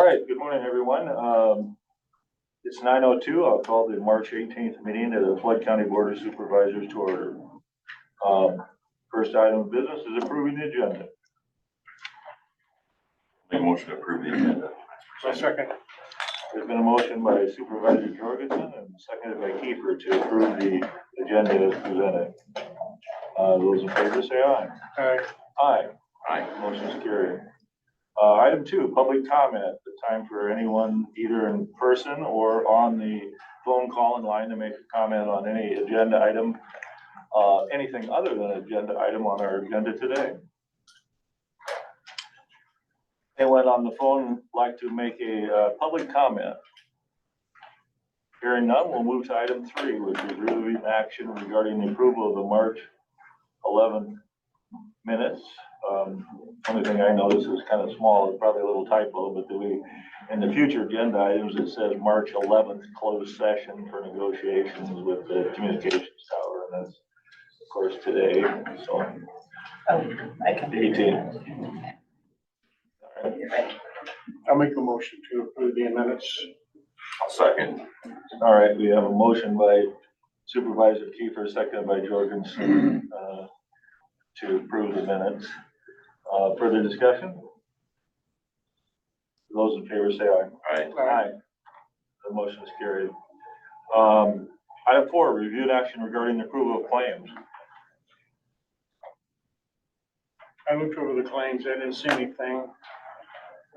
right, good morning, everyone. It's 9:02. I'll call the March 18th meeting of the Floyd County Board of Supervisors to order. First item of business is approving the agenda. Make a motion to approve the agenda. Second. There's been a motion by Supervisor Jorgensen and seconded by Kiefer to approve the agenda as presented. Those in favor say aye. Aye. Aye. Aye. Motion is carried. Item 2, public comment. The time for anyone either in person or on the phone call in line to make a comment on any agenda item, anything other than an agenda item on our agenda today. Anyone on the phone like to make a public comment? Hearing none, we'll move to item 3, which is reviewing action regarding the approval of the March 11th minutes. Only thing I noticed is kind of small, it's probably a little typo, but in the future agenda items, it says March 11th closed session for negotiations with the communications tower, and that's of course today, so. I can. 18th. I'll make a motion to approve the minutes. I'll second. All right, we have a motion by Supervisor Kiefer, seconded by Jorgensen, to approve the minutes. Further discussion? Those in favor say aye. Aye. Aye. The motion is carried. Item 4, reviewed action regarding the approval of claims. I looked over the claims. I didn't see anything.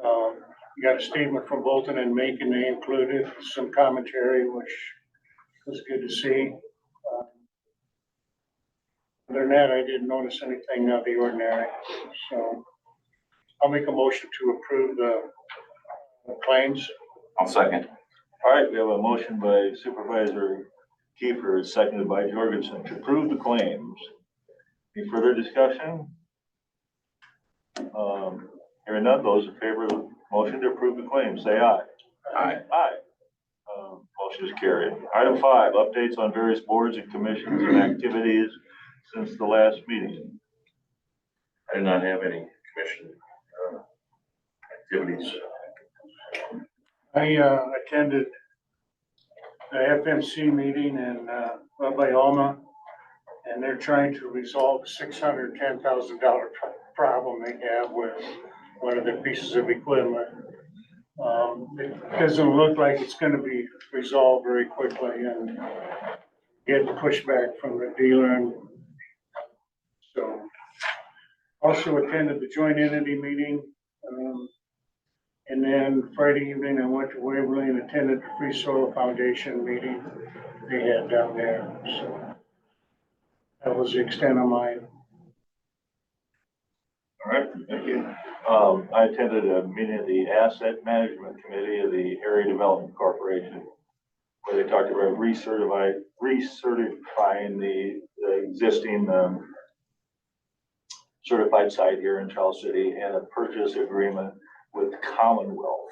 You got a statement from Bolton and Macon. They included some commentary, which was good to see. Other than that, I didn't notice anything out of the ordinary. So I'll make a motion to approve the claims. I'll second. All right, we have a motion by Supervisor Kiefer, seconded by Jorgensen, to approve the claims. Any further discussion? Hearing none, those in favor of the motion to approve the claims, say aye. Aye. Aye. Motion is carried. Item 5, updates on various boards and commissions and activities since the last meeting. I did not have any commission activities. I attended the FMC meeting in by Alma, and they're trying to resolve a $610,000 problem they have with one of their pieces of equipment. It doesn't look like it's going to be resolved very quickly, and get pushback from the dealer. And so, also attended the joint entity meeting. And then Friday evening, I went to Waverly and attended the Free Soil Foundation meeting they had down there. So that was the extent of mine. All right, thank you. I attended a meeting of the Asset Management Committee of the Area Development Corporation, where they talked about recertifying the existing certified site here in Charles City and a purchase agreement with Commonwealth.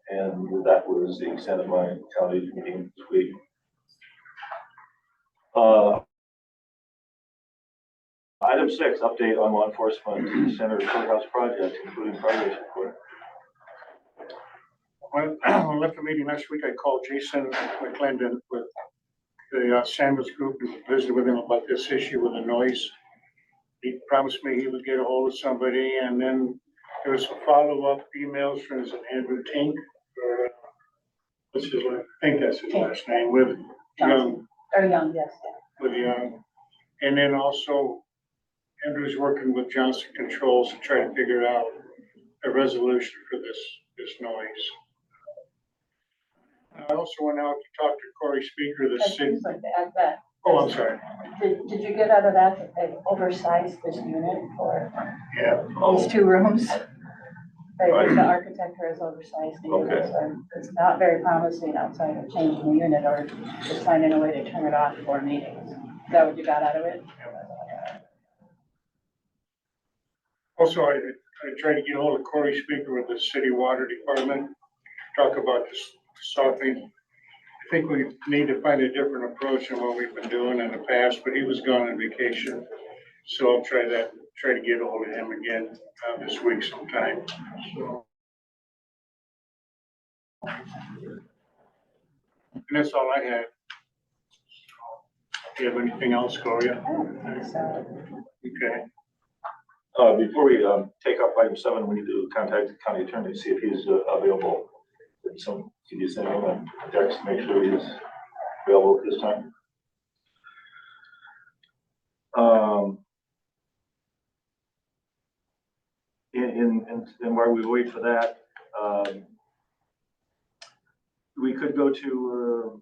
And that was the extent of my county meeting this week. Item 6, update on law enforcement center courthouse project, including progress report. When I left the meeting last week, I called Jason McClendon with the Samuels Group and visited with him about this issue with the noise. He promised me he would get a hold of somebody, and then there was some follow-up emails from Andrew Tink, or what's his last? I think that's his last name, with Young. Young, yes. With Young, and then also Andrew's working with Johnson Controls to try to figure out a resolution for this noise. I also went out to talk to Corey Speaker, the city. I'd like to add that. Oh, I'm sorry. Did you get out of that they've oversized this unit for Yeah. these 2 rooms? Right. The architect has oversized the unit, Okay. so it's not very promising outside of changing the unit or just finding a way to turn it off for meetings. Is that what you got out of it? Also, I tried to get a hold of Corey Speaker with the city water department, talk about this softening. I think we need to find a different approach than what we've been doing in the past, but he was gone on vacation. So I'll try to get a hold of him again this week sometime. So. And that's all I had. Do you have anything else, Gloria? I don't think so. Okay. Before we, take up item 7, we need to contact the county attorney to see if he's available. So can you send him a text to make sure he's available at this time? And while we wait for that, we could go to,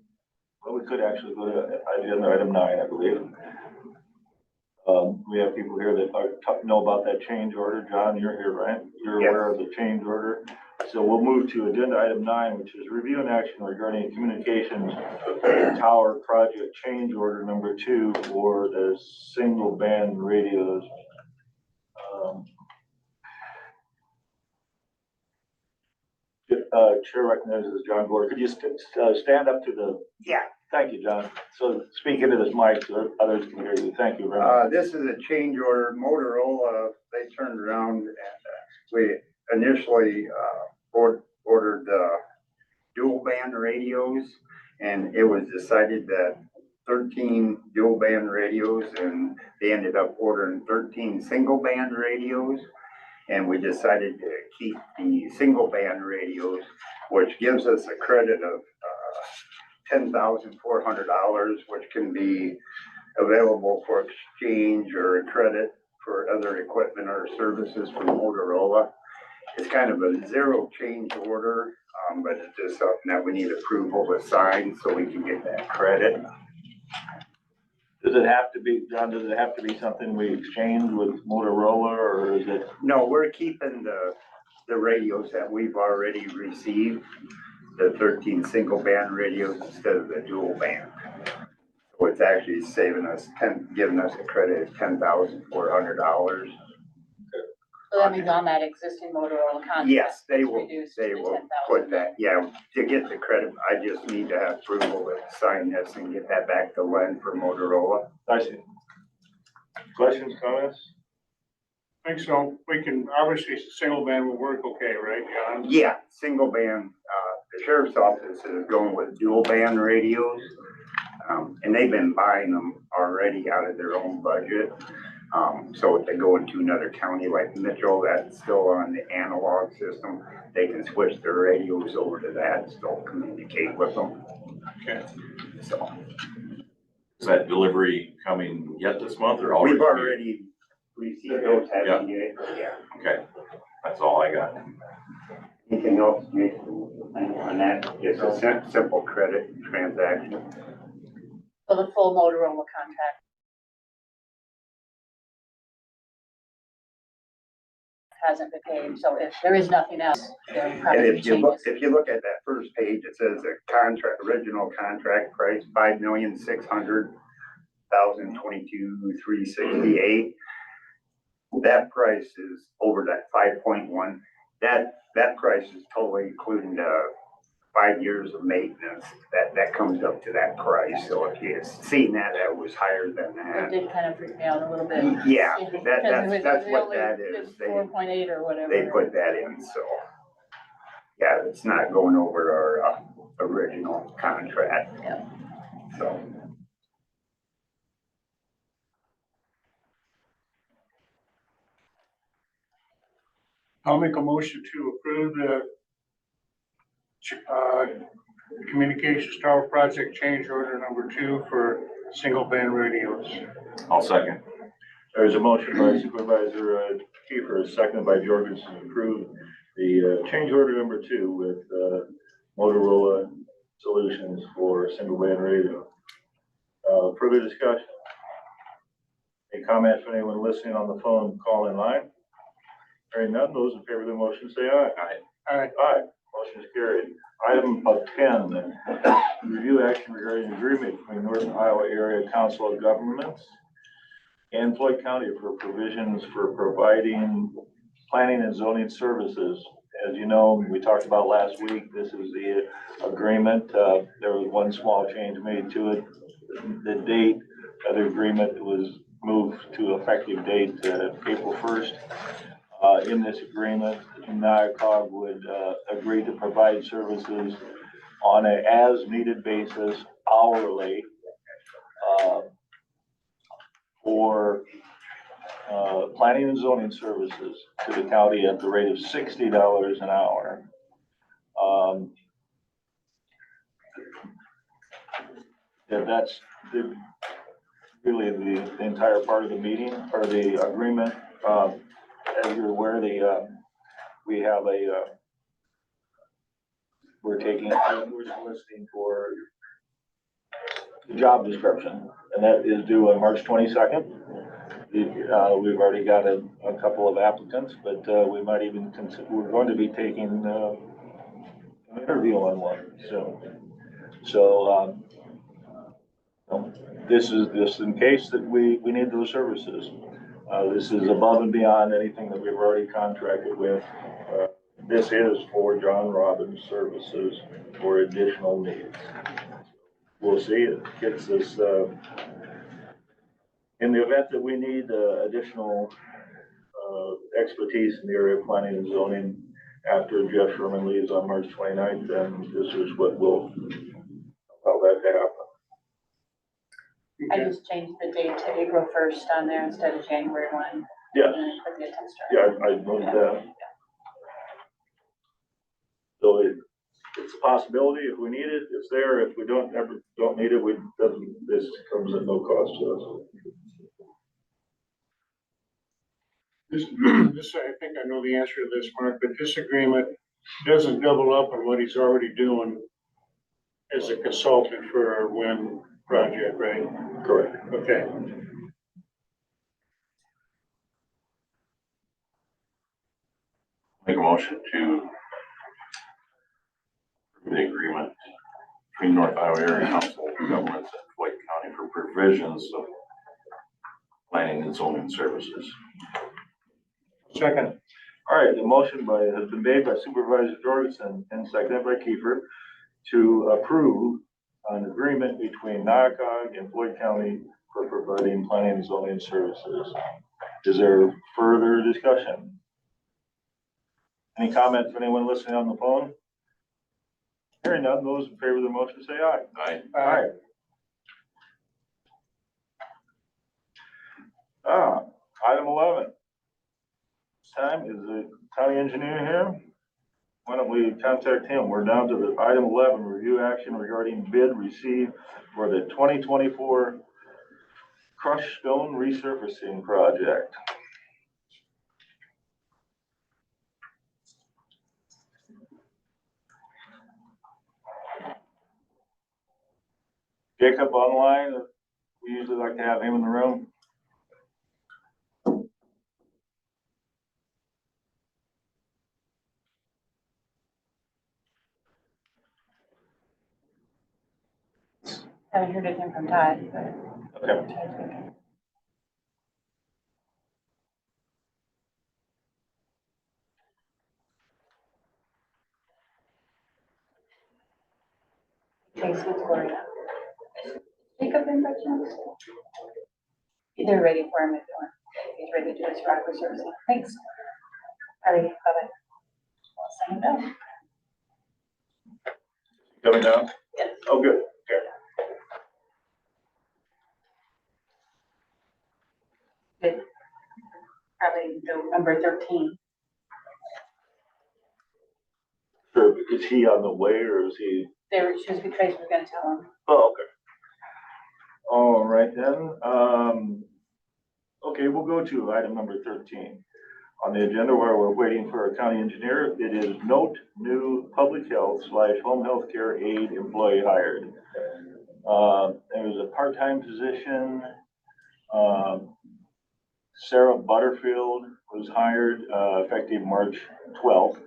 well, we could actually go to item 9, I believe. We have people here that know about that change order. John, you're here, right? You're aware of the change order. So we'll move to agenda item 9, which is review and action regarding communications tower project change order number 2 for the single band radios. Chair recognizes John Gore. Could you stand up to the? Yeah. Thank you, John. So speak into this mic so others can hear you. Thank you very much. This is a change order. Motorola, they turned around and we initially ordered dual band radios, and it was decided that 13 dual band radios, and they ended up ordering 13 single band radios. And we decided to keep the single band radios, which gives us a credit of $10,400, which can be available for exchange or a credit for other equipment or services from Motorola. It's kind of a zero change order, but it's just something that we need approval to sign so we can get that credit. Does it have to be, John, does it have to be something we exchange with Motorola, or is it? No, we're keeping the radios that we've already received, the 13 single band radios instead of the dual band. So it's actually saving us giving us a credit of $10,400. So that means on that existing Motorola contract. Yes, they it's will, reduced they to will 10,000. put that, yeah, to get the credit, I just need to have approval to sign this and get that back to Len for Motorola. I see. Questions, comments? I think so. We can, obviously, single band will work okay, right, John? Yeah, single band, the sheriff's office is going with dual band radios. And they've been buying them already out of their own budget. So if they go into another county like Mitchell, that's still on the analog system, they can switch their radios over to that and still communicate with them. Okay. So Is that delivery coming yet this month or already? we've already received those, haven't you? Yeah. Okay, that's all I got. Anything else, Jason, on that? Just a simple credit transaction. So the full Motorola contract hasn't been paid, so if there is nothing else, there And probably if you look, changes. at that first page, it says the original contract price, $5,600,022,368. That price is over that 5.1. That price is totally including the 5 years of maintenance. That comes up to that price. So if you seen that, that was higher than It that. did kind of freak me out a little bit. Yeah, Because that's it what was that only is. just 4.8 or whatever. They put that in, so. Yeah, it's not going over our original contract. Yeah. So. I'll make a motion to approve the communications tower project change order number 2 for single band radios. I'll second. There's a motion by Supervisor Kiefer, seconded by Jorgensen, to approve the change order number 2 with Motorola Solutions for single band radio. Further discussion? Any comments from anyone listening on the phone, call in line? Hearing none, those in favor of the motion say aye. Aye. Aye. Aye. Motion is carried. Item 10, review action regarding agreement between North Iowa Area Council of Governments and Floyd County for provisions for providing planning and zoning services. As you know, we talked about last week, this is the agreement. There was one small change made to it. The date of the agreement was moved to effective date April 1st. In this agreement, NIACOG would, agree to provide services on a as-needed basis hourly, for, planning and zoning services to the county at the rate of $60 an hour. Yeah, that's really the entire part of the meeting, or the agreement. As you're aware, we have we're soliciting for the job description, and that is due on March 22nd. We've already got a couple of applicants, but we might even consider, we're going to be taking an interview on one soon. So, this is just in case that we need those services. This is above and beyond anything that we've already contracted with. This is for John Robbins' services for additional needs. We'll see. It gets us, in the event that we need additional expertise in the area of planning and zoning after Jeff Sherman leaves on March 29th, then this is what will allow that to happen. I just changed the date to April 1st on there instead of January 1. Yes. For the attest start. Yeah, I noted that. So it's a possibility. If we need it, it's there. If we don't need it, this comes at no cost to us. This, I think I know the answer to this, Mark, but this agreement doesn't double up on what he's already doing as a consultant for our wind project, right? Correct. Okay. Make a motion to approve the agreement between North Iowa Area Council of Governments and Floyd County for provisions of planning and zoning services. Second. All right, the motion has been made by Supervisor Jorgensen and seconded by Kiefer to approve an agreement between NIACOG and Floyd County for providing planning and zoning services. Is there further discussion? Any comments from anyone listening on the phone? Hearing none, those in favor of the motion say aye. Aye. Aye. Item 11. This time, is the county engineer here? Why don't we contact him? We're down to the item 11, review action regarding bid received for the 2024 crushed stone resurfacing project. Jacob online, we usually like to have him in the room. Haven't heard anything from Todd, but. Okay. Casey, it's Gloria. Jacob in by chance? They're ready for him if you want. He's ready to do his rock resurfacing. Thanks. All right, bye-bye. I'll send him down. Coming down? Yes. Oh, good. Okay. Good. Probably November 13. Sure, is he on the way or is he? There, she was Trace was gonna tell him. Oh, okay. All right then. Okay, we'll go to item number 13 on the agenda where we're waiting for our county engineer. It is note new public health / home health care aide employee hired. There's a part-time position. Sarah Butterfield was hired effective March 12th.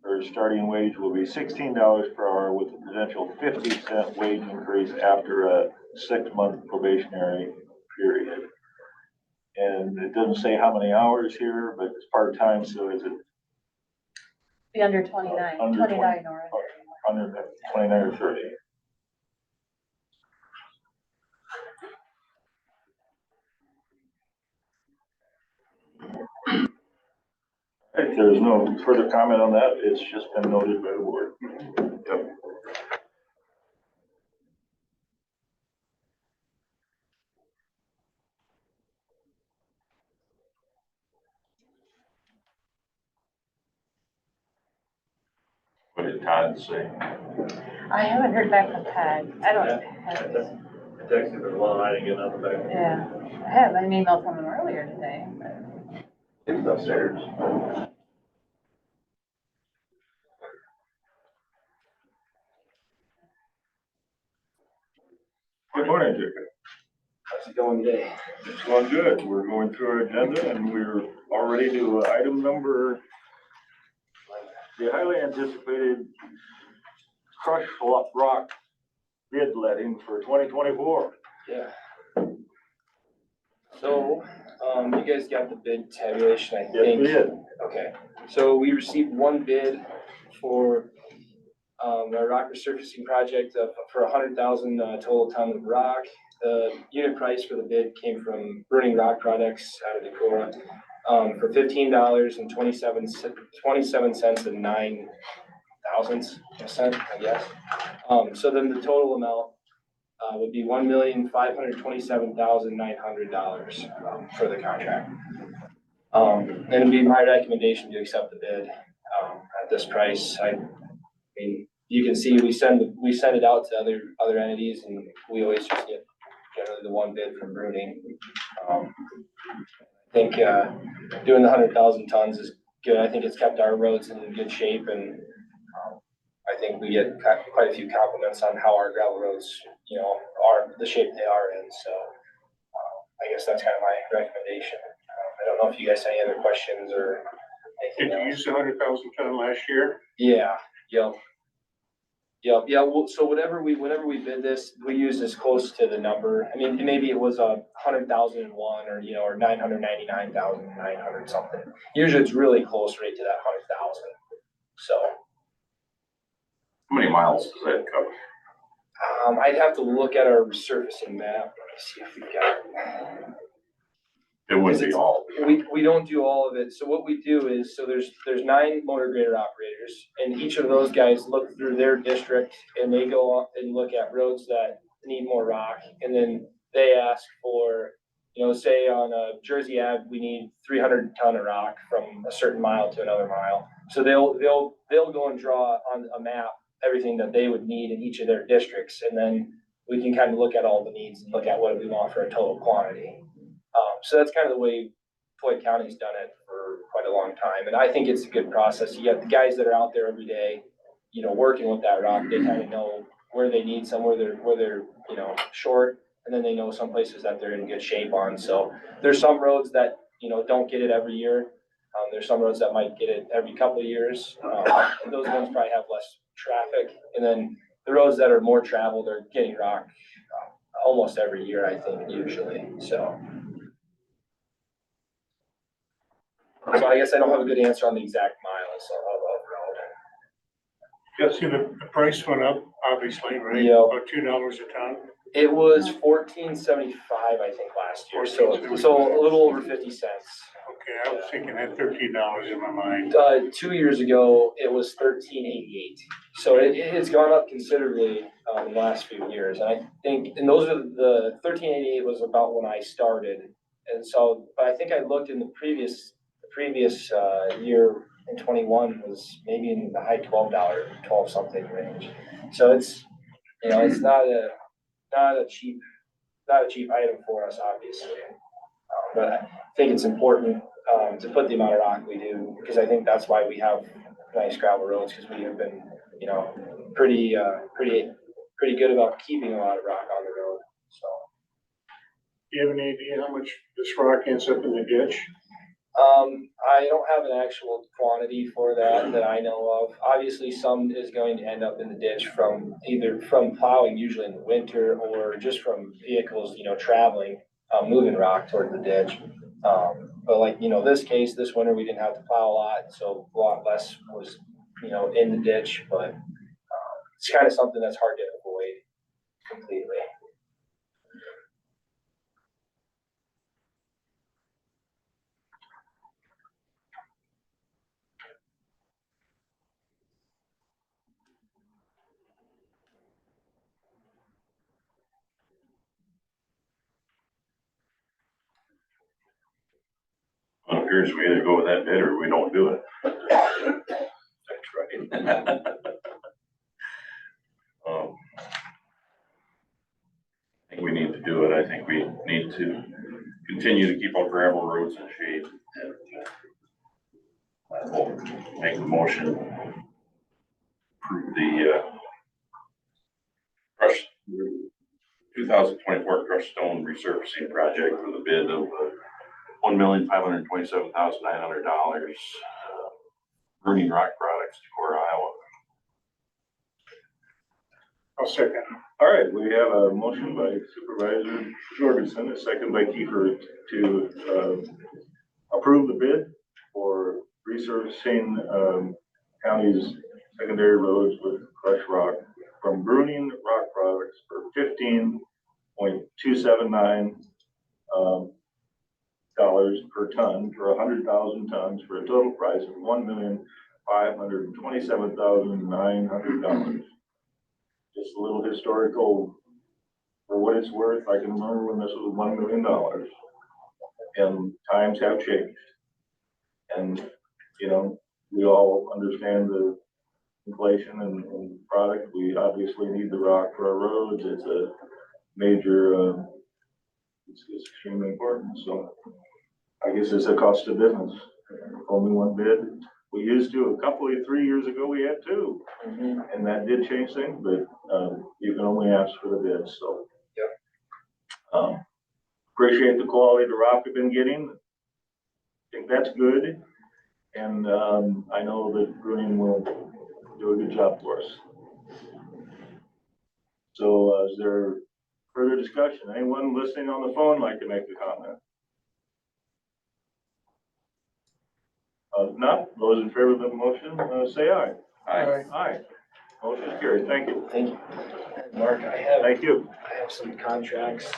Her starting wage will be $16 per hour with a potential 50-cent wage increase after a 6-month probationary period. And it doesn't say how many hours here, but it's part-time, so is it Be under 29, Under 29 or under. under 29 or 30? If there's no further comment on that, it's just been noted by the board. Yep. What did Todd say? I haven't heard back from Todd. I don't have, I texted her, well, I didn't get nothing back. yeah. I have an email from him earlier today, but It's upstairs. Good morning, Jacob. How's it going today? It's going good. We're going through our agenda and we're already to item number, the highly anticipated crushed rock bid letting for 2024. Yeah. So, you guys got the bid tabulation, I Yes, we think. did. Okay, so we received one bid for, our rock resurfacing project for 100,000 total ton of rock. The unit price for the bid came from Burning Rock Products out of Decorah, for $15.27 and 9 thousandths of a cent, I guess. So then the total amount would be $1,527,900 for the contract. And it'd be my recommendation to accept the bid at this price. I mean, you can see we send it out to other entities, and we always just get generally the one bid from Bruning. I think doing the 100,000 tons is good. I think it's kept our roads in good shape, and I think we get quite a few compliments on how our gravel roads, are the shape they are in. So I guess that's kind of my recommendation. I don't know if you guys have any other questions or Did anything you else. use 100,000 ton last year? Yeah, yep. Yeah, well, so whenever we bid this, we use as close to the number. I mean, maybe it was 100,001 or, or 999,900 something. Usually it's really close right to that 100,000. So. How many miles does that cover? I'd have to look at our resurfacing map. Let me see if we've got. It wouldn't be all. We don't do all of it. So what we do is, so there's 9 motor grader operators, and each of those guys look through their district and they go up and look at roads that need more rock, and then they ask for, say on Jersey Ave, we need 300 ton of rock from a certain mile to another mile. So they'll go and draw on a map everything that they would need in each of their districts, and then we can kind of look at all the needs and look at what we want for a total quantity. So that's kind of the way Floyd County's done it for quite a long time, and I think it's a good process. You got the guys that are out there every day, working with that rock. They kind of know where they need some, where they're short, and then they know some places that they're in good shape on. So there's some roads that don't get it every year. There's some roads that might get it every couple of years. And those ones probably have less traffic, and then the roads that are more traveled are getting rock almost every year, I think, usually. So I guess I don't have a good answer on the exact miles of road. Yeah, see, the price went up, obviously, right? Yeah. About $2 a ton. It was $14.75, I think, last year, so a little over 50 cents. Okay, I was thinking that $13 in my mind. 2 years ago, it was $13.88. So it's gone up considerably in the last few years. And I think, and those are the $13.88 was about when I started. And so, but I think I looked in the previous year in 21 was maybe in the high $12, 12 something range. So it's, it's not a cheap item for us, obviously. But I think it's important to put the amount of rock we do, because I think that's why we have nice gravel roads, because we have been, pretty good about keeping a lot of rock on the road. So. Do you have any idea how much this rock ends up in the ditch? I don't have an actual quantity for that I know of. Obviously, some is going to end up in the ditch from either from plowing, usually in the winter, or just from vehicles, traveling, moving rock toward the ditch. But like, this winter, we didn't have to plow a lot, so a lot less was, in the ditch, but it's kind of something that's hard to avoid completely. appears we either go with that bid or we don't do it. That's right. I think we need to do it. I think we need to continue to keep our gravel roads in shape. And I will make the motion, approve the crush 2024 crushed stone resurfacing project for the bid of $1,527,900. Burning Rock Products, Decorah, Iowa. I'll second. All right, we have a motion by Supervisor Jorgensen, a second by Kiefer to approve the bid for resurfacing county's secondary roads with crushed rock from Bruning Rock Products for $15.279 per ton for 100,000 tons for a total price of $1,527,900. Just a little historical, for what it's worth. I can remember when this was $1 million, and times have changed. And, you know, we all understand the inflation and product. We obviously need the rock for our roads. It's a major, it's extremely important. So I guess it's a cost of business. Only one bid. We used to, 3 years ago, we had two. And that did change things, but you can only ask for the bids, so. Yep. Appreciate the quality of the rock we've been getting. I think that's good. And I know that Bruning will do a good job for us. So is there further discussion? Anyone listening on the phone like to make a comment? If not, those in favor of the motion, say aye. Aye. Aye. Motion is carried. Thank you. Thank you. Mark, I have Thank you. some contracts,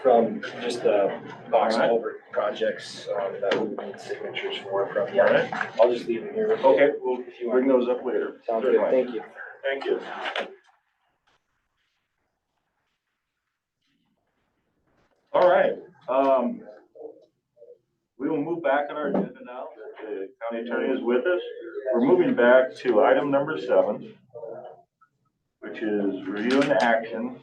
from just the box All right. culvert projects, that we need signatures for from you. All right. I'll just leave them here. Okay, we'll If you bring want. those up later. Sounds good, thank you. Thank you. All right, we will move back on our agenda now that the county attorney is with us. We're moving back to item number 7, which is review and action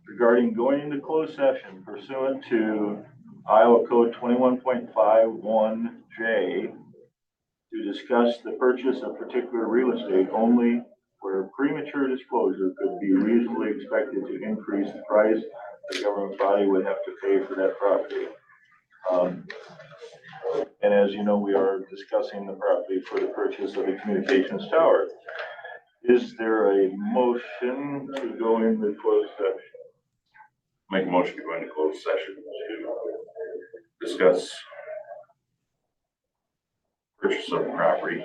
regarding going into closed session pursuant to Iowa Code 21.51J to discuss the purchase of particular real estate only where premature disclosure could be reasonably expected to increase the price the government body would have to pay for that property. And as you know, we are discussing the property for the purchase of the communications tower. Is there a motion to go into closed session? Make a motion to go into closed session to discuss purchase of property.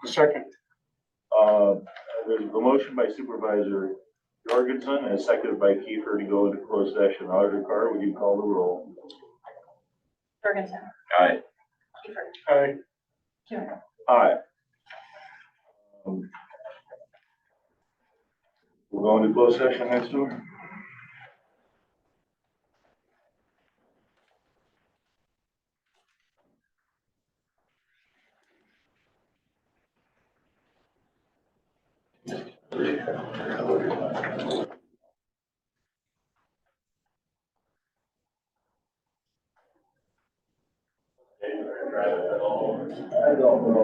Second. There's a motion by Supervisor Jorgensen and seconded by Kiefer to go into closed session. Auditor Carr, would you call the roll? Jorgensen. Aye. Kiefer. Aye. Kiefer. Aye. We'll go into closed session next door. I don't know.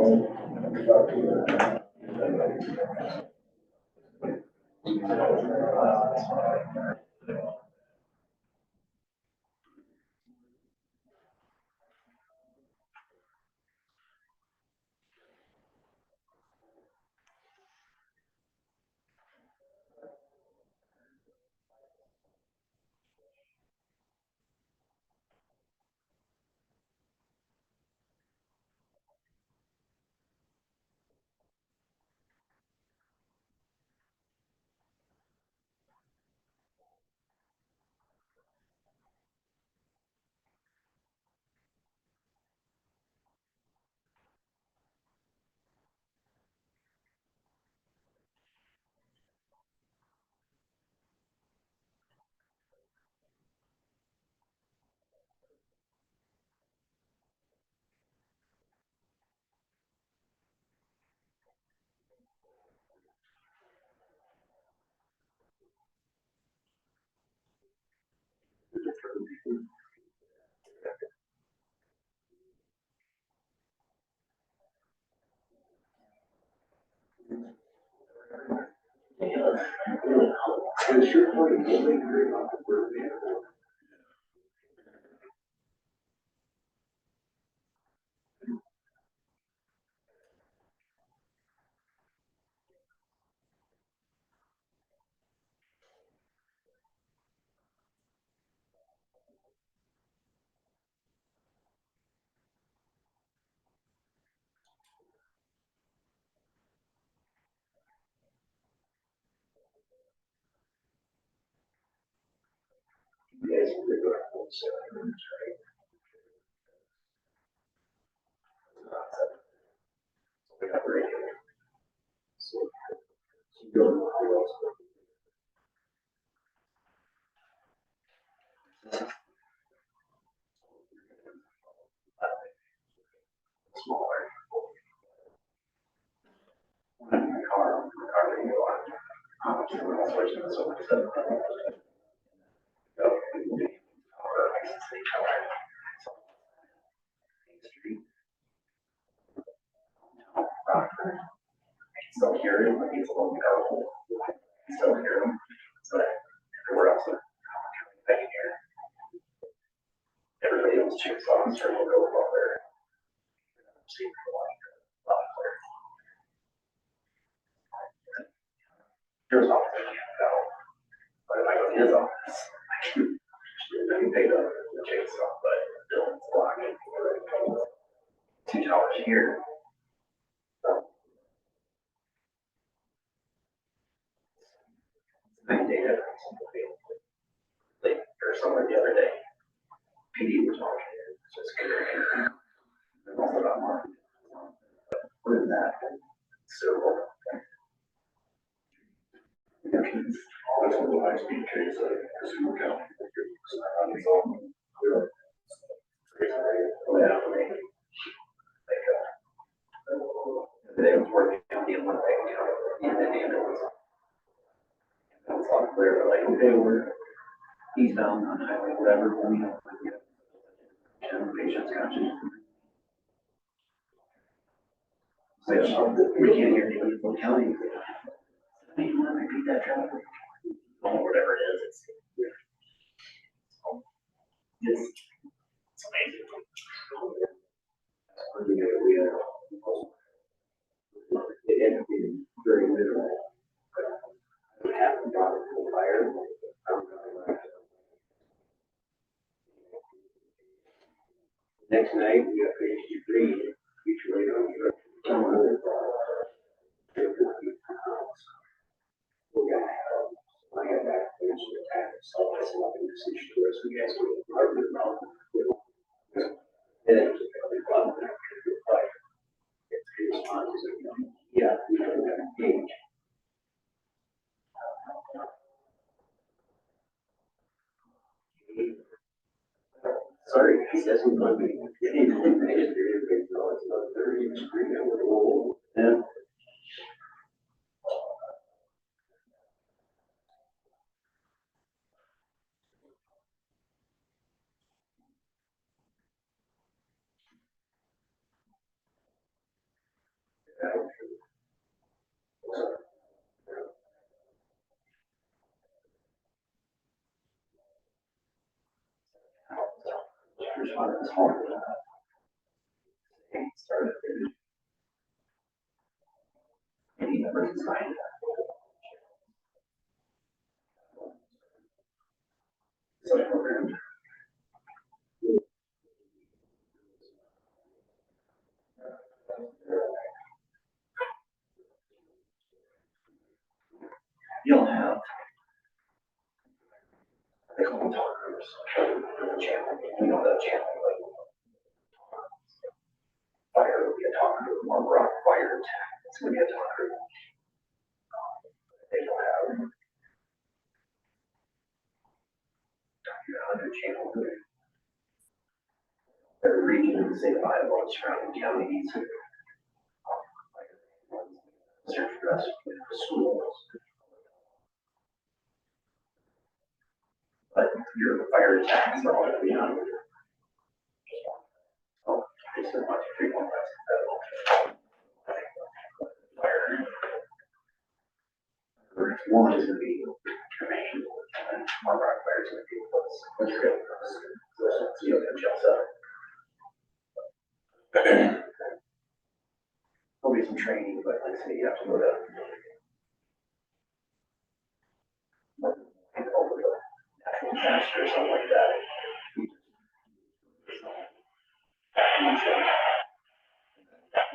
Still hear him, but he's a little powerful. Still hear him, so everywhere else, I can hear. Everybody else checks on, so we'll go over there. See if we're like, Here's all I can't go. But if I go to his office, I can pay the chainsaw, but Dylan's blocking. 2 towers here. Night day difference. Like, or somewhere the other day. PD was watching it, it's just good. There's also about more. What is that? So. That's one of the high speed case, Casino County. Yeah. They was working on the Olympic, and then it was. It was all clear, like, they were eastbound on highway, whatever, we don't. Patients conscious. So we can't hear you in county. I mean, when I beat that traffic, or whatever it is, it's amazing. It ended up being very literal. What happened, brought it to the fire. Next night, we got 53, each way on the I got back to the attack, so I was looking to see the rest of the guys were part of the mountain. And it was a fun fight. It's responses, yeah, we don't have a gauge. Sorry, he doesn't want me. Yeah. Started. And he never designed that. So programmed. You'll have. They call them talkers. Channel. You know that channel. Fire will be a talk group, or rock fire attack. It's going to be a talk group. They will have 100 channels. Every region in the state of Iowa, surrounding counties. Search rescue schools. but your fire attacks are all gonna be on. So, it's a much bigger one. Fire. One is gonna be cremation, and one rock fire is gonna be what's good. So you'll get jumps up. There'll be some training, but like I say, you have to go to. Over the natural disaster or something like that.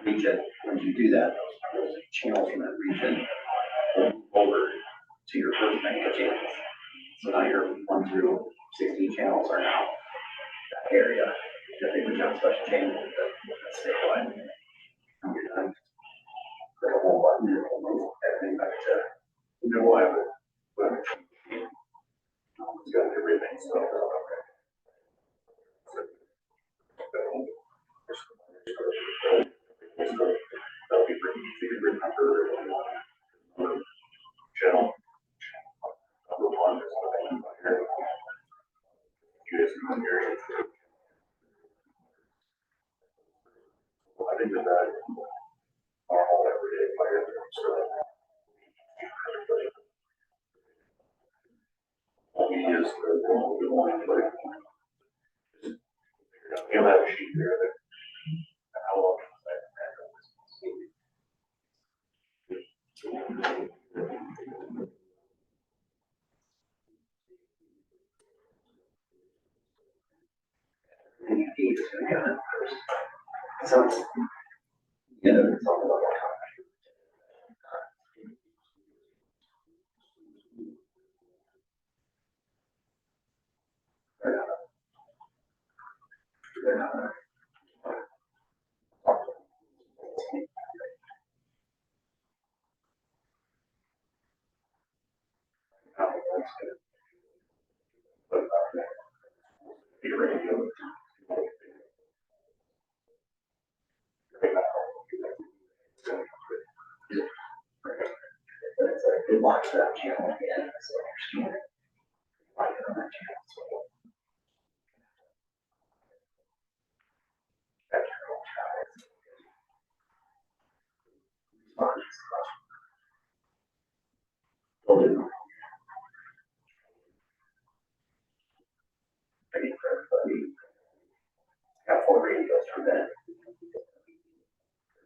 Region, when you do that, those channels from that region will move over to your first bank of channels. So now your 1 through 16 channels are now that area that they would have special channel that's statewide. And you're done. Click a whole button, and it'll move everything back to, you know, whatever. It's got everything, so. That'll be pretty easy to remember. Channel. Number one is the main fire. You guys can hear it. I think that normal everyday fire. We use the one, but you'll have a sheet there that. How long is that? And you need to get it first. So it's, you know, it's all about how. It locks that channel again, so you're scanning. Lock it on that channel, so. That's your own traffic. Response. Build it. Ready for everybody. Got 4 radios for that.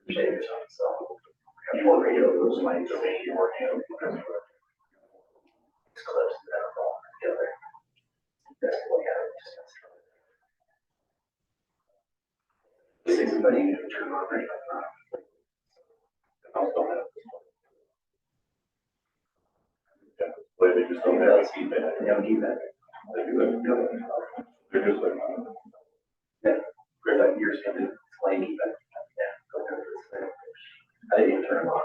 Shaders on, so. Got 4 radios, might be working. It's close to that all together. That's what we have. Is anybody need to turn on right now? Well, they just don't have a feedback. They have feedback. They do that. They're just like. Yeah, great, like you're saying, explain feedback. Yeah. I didn't turn them on.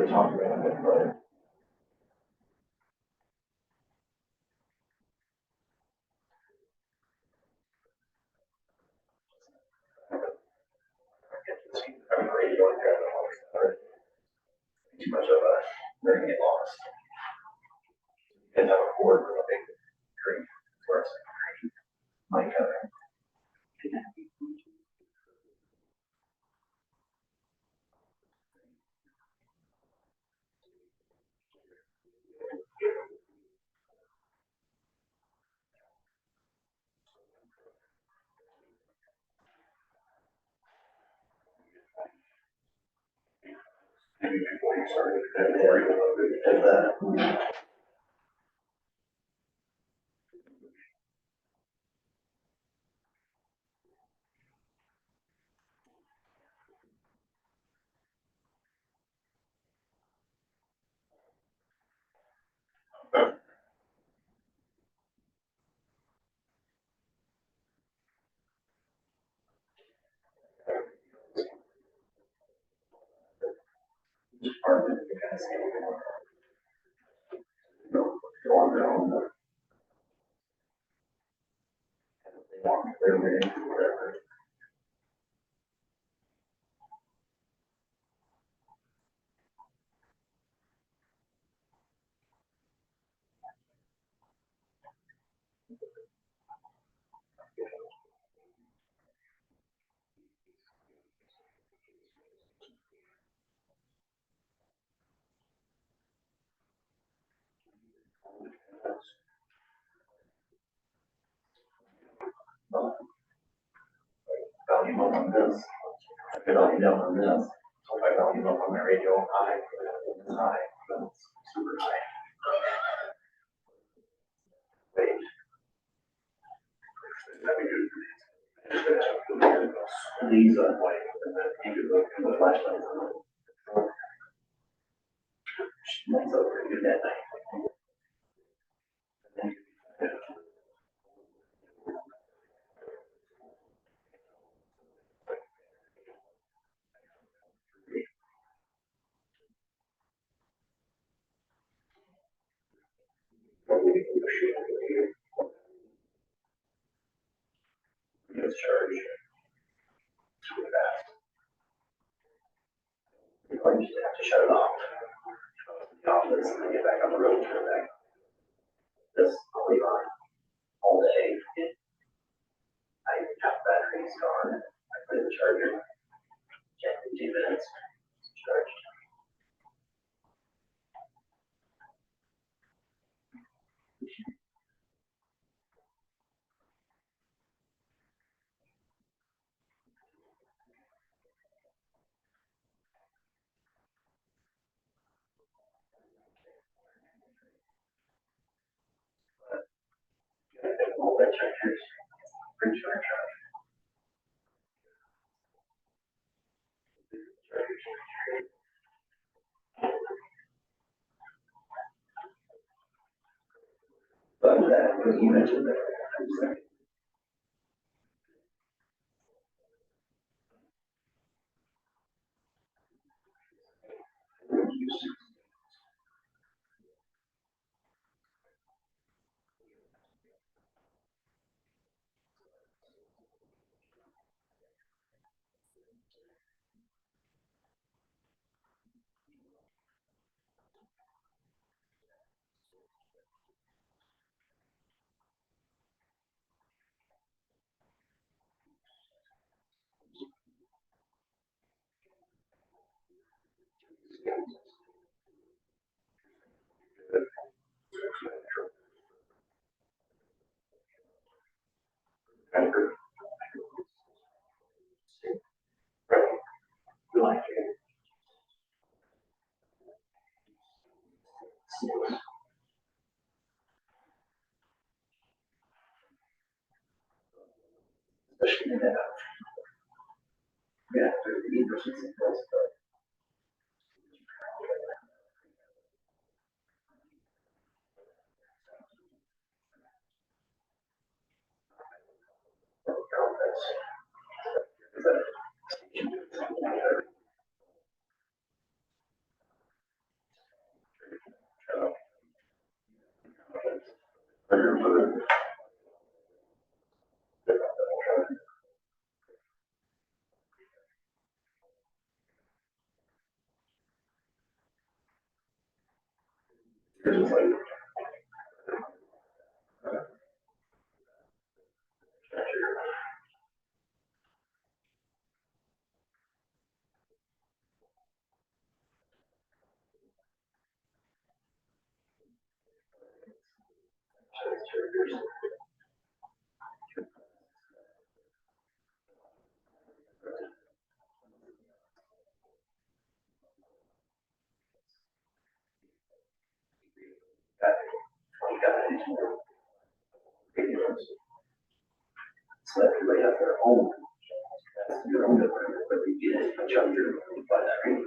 already talked about it, but. Too much of a, they're gonna get lost. And have a board with a big green, where it's like green, like maybe before you started, worry a little bit of that. Department, you guys go on their own. They want their meeting, whatever. Value up on this. I could value down on this. So if I value up on my radio high, it's high, but it's super high. Wait. These are white, and then you could look at the flashlights on it. Lights up pretty good that night. And then it's charged. Too fast. I used to have to shut it off. The office and then get back on the road and turn it back. This I'll leave on all day. I have batteries gone. I put in the charger. 15 minutes. Charged. All that chargers. Pretty sure I charge. But that, you mentioned that. Like it. Especially in that. Yeah, there's the interesting things, but. There's just like. So everybody has their own. That's your own, but you get a chapter by that radio.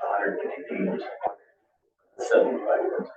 Hundred fifty feet, 75.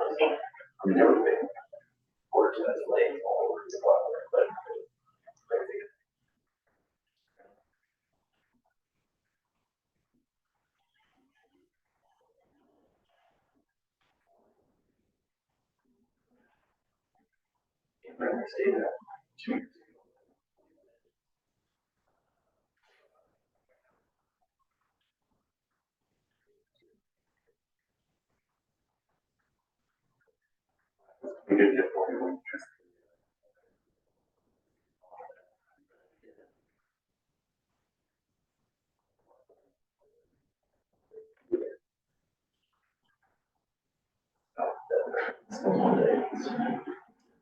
I've never been quarter to that late all over the clock, but. I stayed there 2 years. We did get one.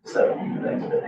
So, that's it.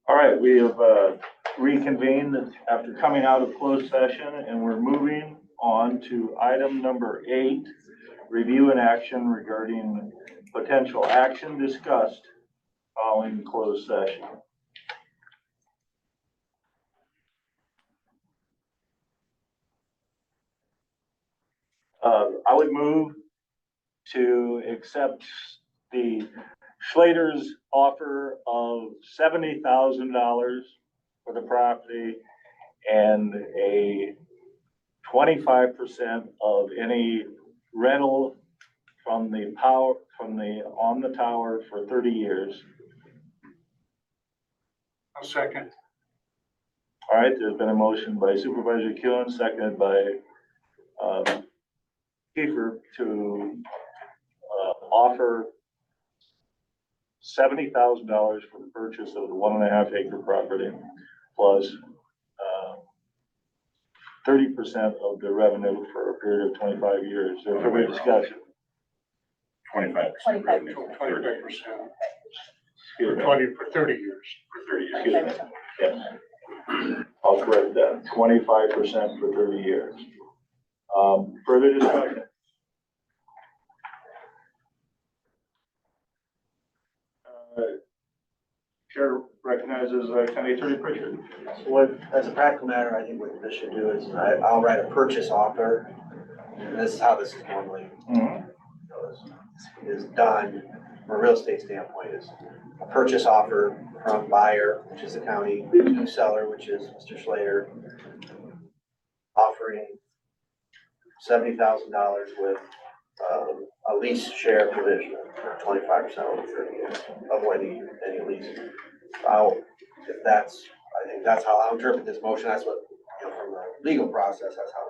All right, we have reconvened after coming out of closed session, and we're moving on to item number 8, review and action regarding potential action discussed following closed session. I would move to accept the Schlater's offer of $70,000 for the property and a 25% of any rental from the power, on the tower for 30 years. I'll second. All right, there's been a motion by Supervisor Kuhn, seconded by Kiefer to offer $70,000 for the purchase of the 1.5 acre property plus 30% of the revenue for a period of 25 years. There's a great discussion. 25%. 25%. 25% Excuse me. for 30 years. For 30 years. Excuse me. Yes. I'll correct that. 25% for 30 years. Further discussion? Chair recognizes County Attorney Pritchard. So what, as a practical matter, I think what this should do is I'll write a purchase offer. And this is how this is normally is done from a real estate standpoint is a purchase offer from buyer, which is the county, to seller, which is Mr. Slater, offering $70,000 with a lease share provision of 25% over 30 years, avoiding any lease. If that's, I think that's how I'll interpret this motion. That's what, you know, from the legal process, that's how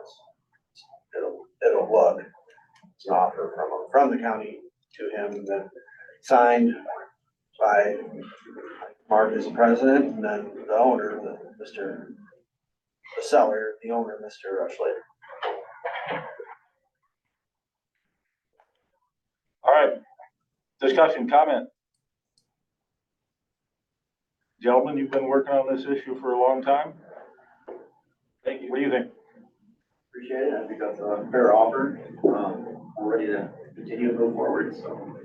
it'll look. It's an offer from the county to him, and then signed by Mark as the president, and then the owner, the seller, the owner, Mr. Slater. All right. Discussion, comment? Gentlemen, you've been working on this issue for a long time. Thank you. What do you think? Appreciate it. I think that's a fair offer. We're ready to continue to move forward, so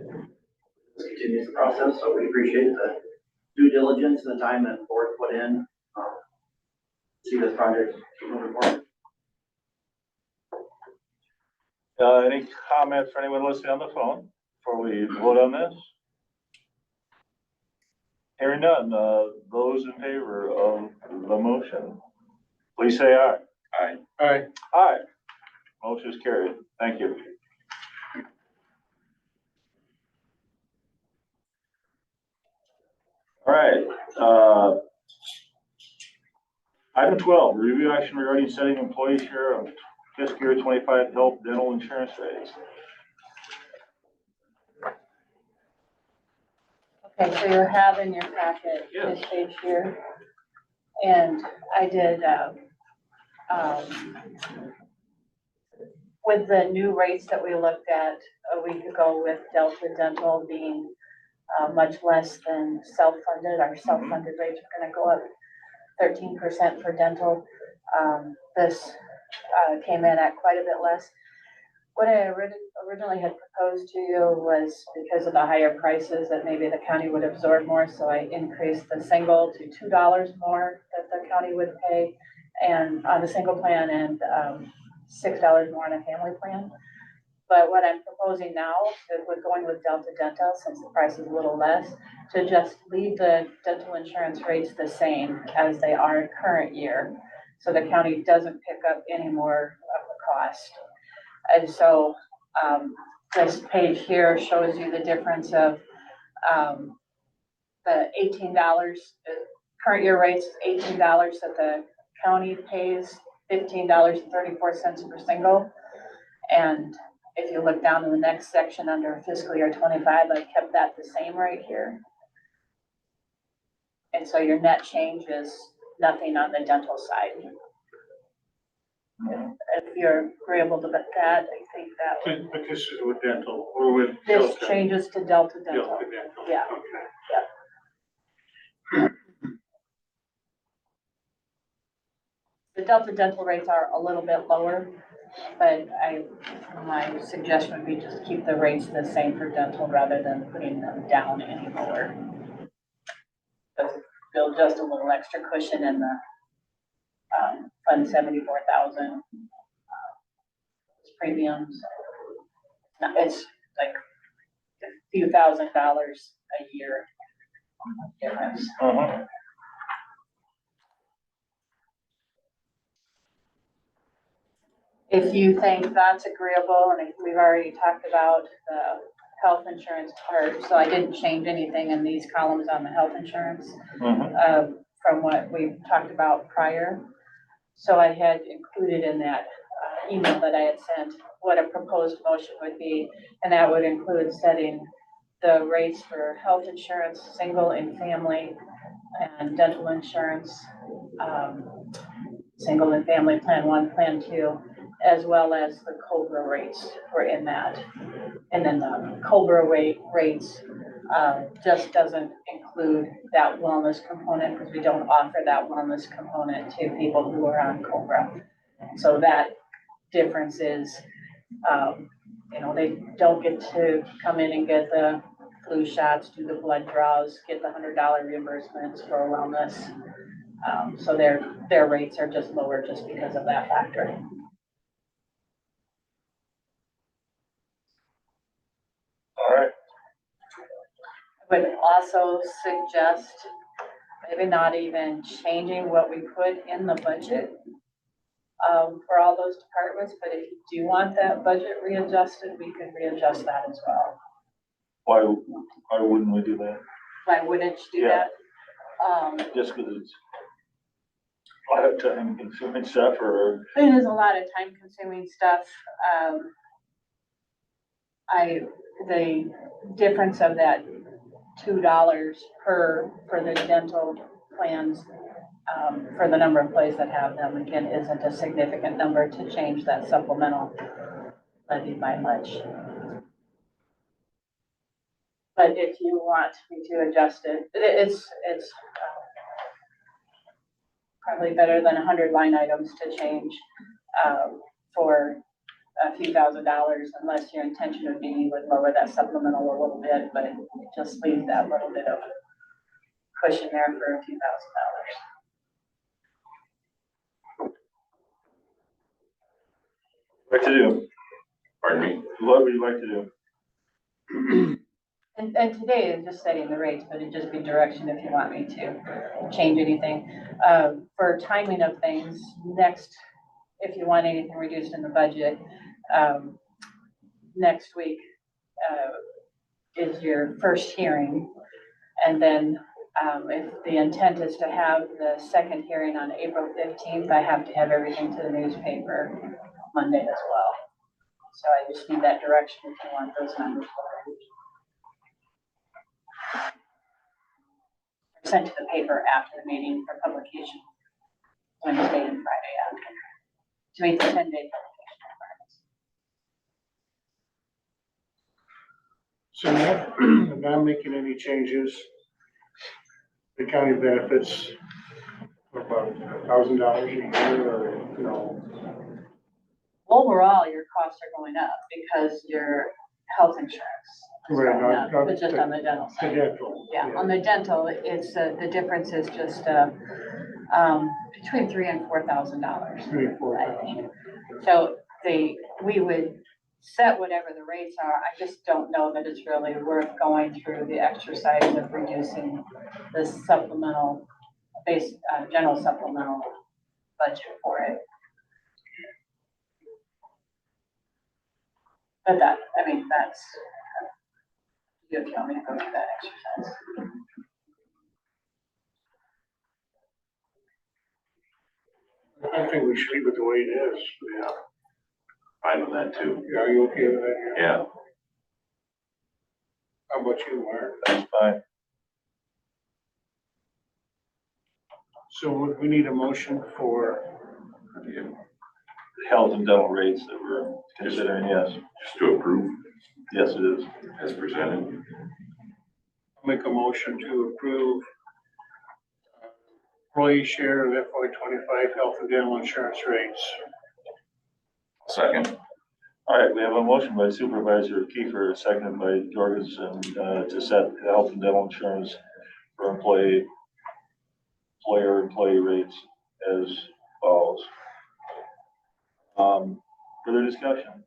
this continues the process. So we appreciate the due diligence and the time that the board put in. See this project keep moving forward. Any comments for anyone listening on the phone before we vote on this? Hearing none, those in favor of the motion, please say aye. Aye. Aye. Aye. Motion is carried. Thank you. All right. Item 12, review action regarding setting employee share of fiscal year 25 health dental insurance rates. Okay, so you have in your packet this page here. And I did, with the new rates that we looked at a week ago with Delta Dental being much less than self-funded, our self-funded rates are gonna go up 13% for dental. This came in at quite a bit less. What I originally had proposed to you was because of the higher prices that maybe the county would absorb more, so I increased the single to $2 more that the county would pay and on the single plan and $6 more on a family plan. But what I'm proposing now is we're going with Delta Dental, since the price is a little less, to just leave the dental insurance rates the same as they are current year. So the county doesn't pick up any more of the cost. And so this page here shows you the difference of the $18, the current year rates is $18 that the county pays, $15.34 per single. And if you look down in the next section under fiscal year 25, I kept that the same right here. And so your net change is nothing on the dental side. If you're agreeable to that, I think that would. But this is with dental or with This Delta? changes to Delta Dental. Delta Dental. Yeah. Okay. The Delta Dental rates are a little bit lower, but my suggestion would be just keep the rates the same for dental rather than putting them down any lower. Build just a little extra cushion in the fund 74,000 premiums. It's like a few $1,000s a year difference. If you think that's agreeable, and we've already talked about the health insurance part, so I didn't change anything in these columns on the health insurance from what we talked about prior. So I had included in that email that I had sent, what a proposed motion would be. And that would include setting the rates for health insurance, single and family, and dental insurance, single and family plan 1, plan 2, as well as the COBRA rates were in that. And then the COBRA rates just doesn't include that wellness component because we don't offer that wellness component to people who are on COBRA. So that difference is, they don't get to come in and get the flu shots, do the blood draws, get the $100 reimbursements for wellness. So their rates are just lower just because of that factor. All right. I would also suggest maybe not even changing what we put in the budget for all those departments, but if you do want that budget readjusted, we can readjust that as well. Why wouldn't we do that? Why wouldn't you do Yeah. that? Just because it's a lot of time consuming stuff, or? It is a lot of time consuming stuff. The difference of that $2 for the dental plans, for the number of plays that have them, again, isn't a significant number to change that supplemental levy by much. But if you want me to adjust it, it's probably better than 100 line items to change for a few $1,000s, unless your intention would be you would lower that supplemental a little bit, but just leave that little bit of cushion there for a few $1,000s. What to do? Pardon me? What would you like to do? And today is just setting the rates, but it'd just be direction if you want me to change anything. For timing of things, next, if you want anything reduced in the budget, next week is your first hearing. And then if the intent is to have the second hearing on April 15th, I have to have everything to the newspaper Monday as well. So I just need that direction if you want those numbers. Sent to the paper after the meeting for publication Wednesday and Friday after to meet the 10-day publication requirements. So if I'm making any changes, the county benefits are about $1,000 a year, or, Overall, your costs are going up because your health insurance is Right, going not- up, but just on the dental the side. dental. Yeah, on the dental, it's, the difference is just, between $3,000 and $4,000. 3 or 4 I think. So we would set whatever the rates are. I just don't know that it's really worth going through the exercise of reducing the supplemental general supplemental budget for it. But that's, if you want me to go through that exercise. I think we should leave it the way it is. Yeah. Fine with that too. Are you okay with that? Yeah. How about you, Mark? That's fine. So we need a motion for, Health and dental rates that we're considering, yes. Just to approve Yes, it is. as presented. make a motion to approve employee share of FY25 health and dental insurance rates. Second. All right, we have a motion by Supervisor Kiefer, seconded by Jorgensen, to set health and dental insurance for employer-employee rates as follows. Further discussion?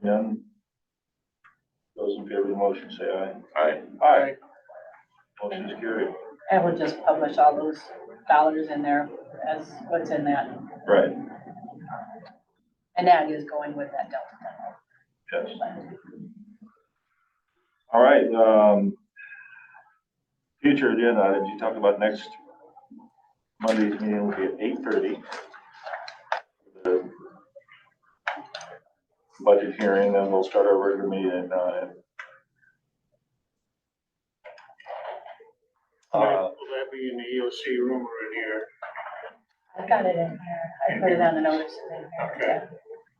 None. Those in favor of the motion say aye. Aye. Aye. Motion is carried. I will just publish all those dollars in there as what's in that. Right, And that is going with that Delta yes. plan. All right, future agenda items, you talk about next Monday's meeting will be at 8:30. budget hearing, then we'll start our regular meeting, and Will that be in the EOC room or in here? I've got it in here. I put it on the notice in here.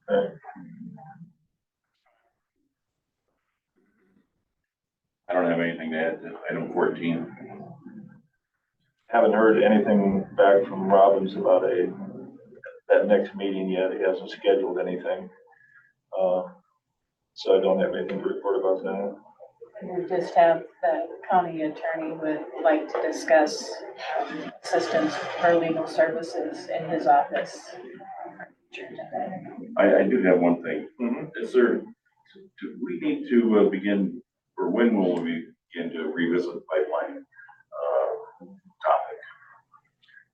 Okay. I don't have anything to add to item 14. haven't heard anything back from Robbins about that next meeting yet. He hasn't scheduled anything. So I don't have anything to report about that. We just have the county attorney would like to discuss assistance for legal services in his office. I do have one thing. Mhm. Is there, do we need to begin, or when will we begin to revisit the pipeline topic?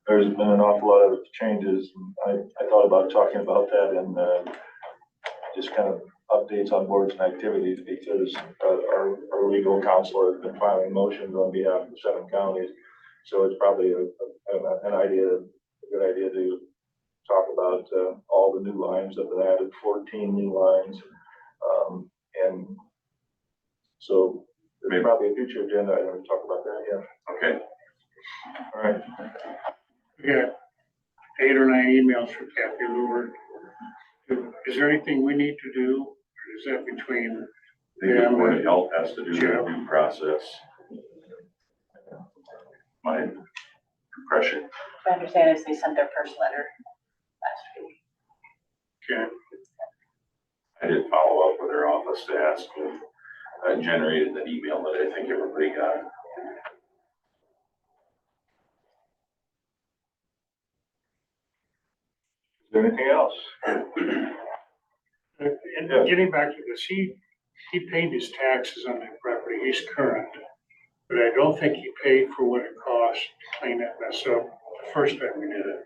There's been an awful lot of changes. I thought about talking about that and just kind of updates on boards and activities, because our legal counsel has been filing motions on behalf of 7 counties. So it's probably a good idea to talk about all the new lines that have been added, 14 new lines. And so there's probably a future agenda item to talk about that, yeah. Okay. All right. We got 8 or 9 emails from Kathy Lure. Is there anything we need to do? Or is that between I think the Board of Health has to do the Yeah. review process. My impression. I understand is they sent their first letter last week. Okay. I did follow up with her office to ask if I generated that email that I think everybody got. Is there anything else? And getting back to this, he paid his taxes on that property. He's current. But I don't think he paid for what it cost to clean that mess up the first time we did it.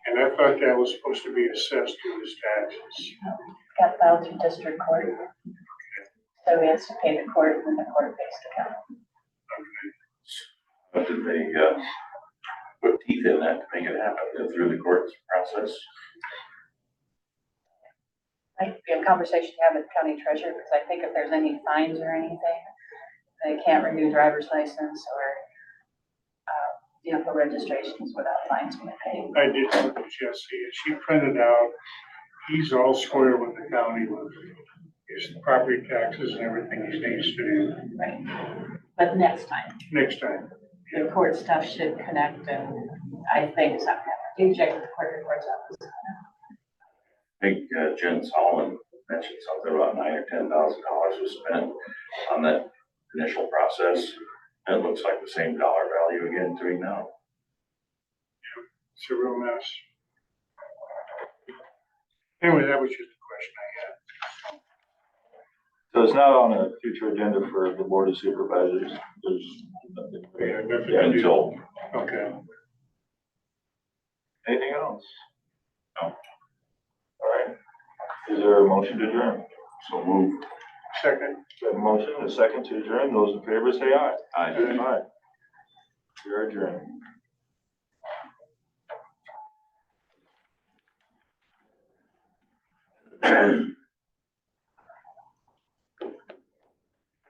And I thought that was supposed to be assessed to his taxes. Got filed through district court. So he has to pay the court when the court pays the county. But did they put teeth in that to make it happen through the courts process? Might be a conversation to have with the county treasurer, because I think if there's any fines or anything, they can't renew driver's license or vehicle registrations without fines being paid. I did talk to Jesse, and she printed out, he's all square with the county with his property taxes and everything he needs to do Right. But next time, next time. the court stuff should connect, and I think something. You check with the court reports office. I think Jen Solomon mentioned something about $9,000 or $10,000 was spent on that initial process. And it looks like the same dollar value again doing now. It's a real mess. Anyway, that was just a question I had. So it's not on a future agenda for the Board of Supervisors. There's nothing. Yeah, nothing to do. Until Okay. Anything else? No. All right. Is there a motion to adjourn? so move. Second. We have a motion and a second to adjourn. Those in favor say aye. Aye. Aye. You're adjourned.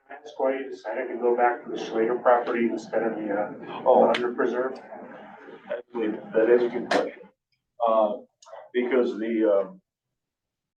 That's why you decided to go back to the Slater property instead of the, Oh. under preserve? Actually, that is a good question. Because the